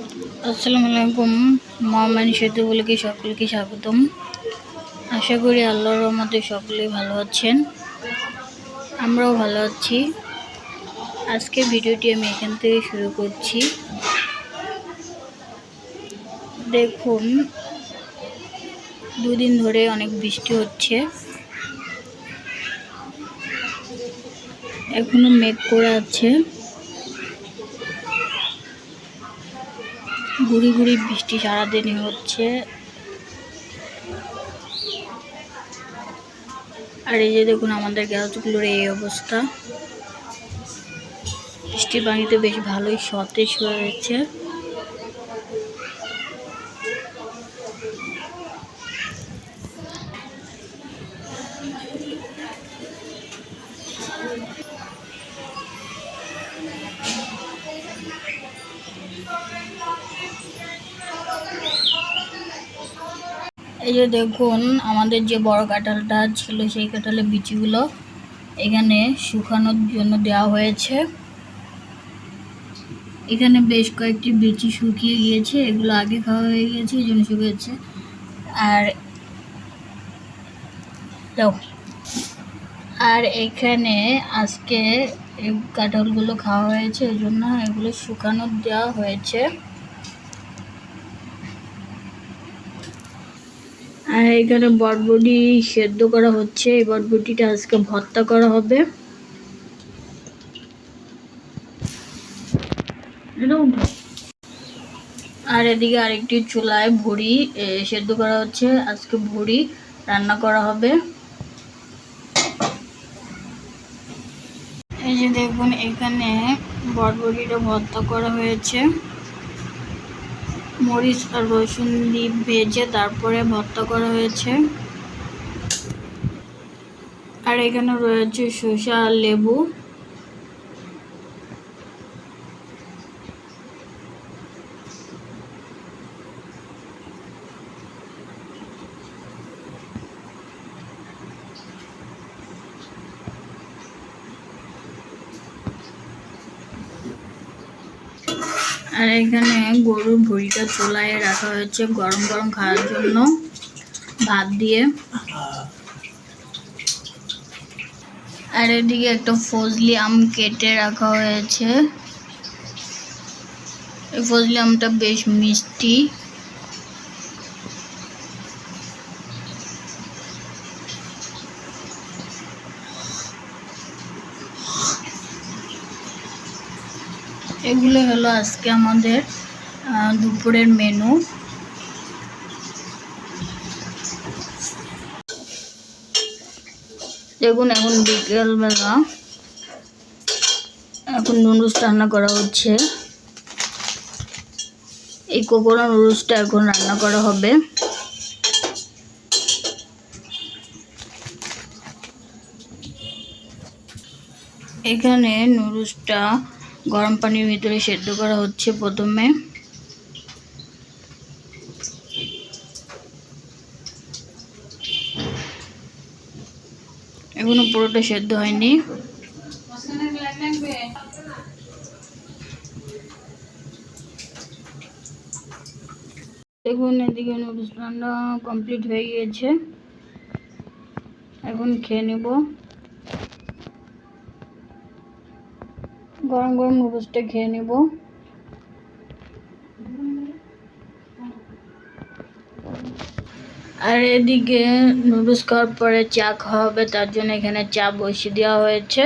আসসালামু আলাইকুম। মোহাম্মদ সেতু বলকে সকলকে স্বাগতম। আশা করি আল্লাহর রহমতে সকলেই ভালো আছেন, আমরাও ভালো আছি। আজকে ভিডিওটি আমি এখান থেকে শুরু করছি। দেখুন, দুদিন ধরে অনেক বৃষ্টি হচ্ছে, এখনো মেঘ করে আছে। গুড়ি গুড়ি বৃষ্টি সারাদিনই হচ্ছে। আর এই যে দেখুন, আমাদের গাছগুলোর এই অবস্থা। বৃষ্টির পানিতে বেশ ভালোই সতেজ হয়েছে। এই যে দেখুন, আমাদের যে বড় কাঁঠালটা ছিল সেই কাঁঠালের বিচিগুলো এখানে শুকানোর জন্য দেওয়া হয়েছে। এখানে বেশ কয়েকটি বিচি শুকিয়ে গিয়েছে, এগুলো আগে খাওয়া হয়ে গিয়েছে, এই জন্য শুকিয়েছে। আর এখানে আজকে এই কাঁঠালগুলো খাওয়া হয়েছে, এই জন্য এগুলো শুকানো দেওয়া হয়েছে। আর এখানে বরবটি সেদ্ধ করা হচ্ছে। এই বরবটিটা আজকে ভর্তা করা হবে। আর এদিকে আরেকটি চুলায় ভুড়ি সেদ্ধ করা হচ্ছে। আজকে ভুড়ি রান্না করা হবে। এই যে দেখুন, এখানে বরবটিটা ভর্তা করা হয়েছে। মরিচ আর রসুন দিয়ে ভেজে তারপরে ভর্তা করা হয়েছে। আর এখানে রয়েছে শসা আর লেবু। আর এখানে গরুর ভুঁড়িটা চুলায় রাখা হয়েছে গরম গরম খাওয়ার জন্য ভাত দিয়ে। আর এদিকে একটা ফজলি আম কেটে রাখা হয়েছে। এই ফজলি আমটা বেশ মিষ্টি। এগুলো হলো আজকে আমাদের দুপুরের মেনু। দেখুন, এখন বিকেলবেলা, এখন নুডলস রান্না করা হচ্ছে। এই কোকোনা নুডলসটা এখন রান্না করা হবে। এখানে নুডলসটা গরম পানির ভিতরে সেদ্ধ করা হচ্ছে প্রথমে। এখনো পুরোটা সেদ্ধ হয়নি। দেখুন, এদিকে নুডলস রান্না কমপ্লিট হয়ে গিয়েছে। এখন খেয়ে নেব। গরম গরম নুডলসটা খেয়ে নেব। আর এদিকে নুডলস খাওয়ার পরে চা খাওয়া হবে, তার জন্য এখানে চা বসিয়ে দেওয়া হয়েছে।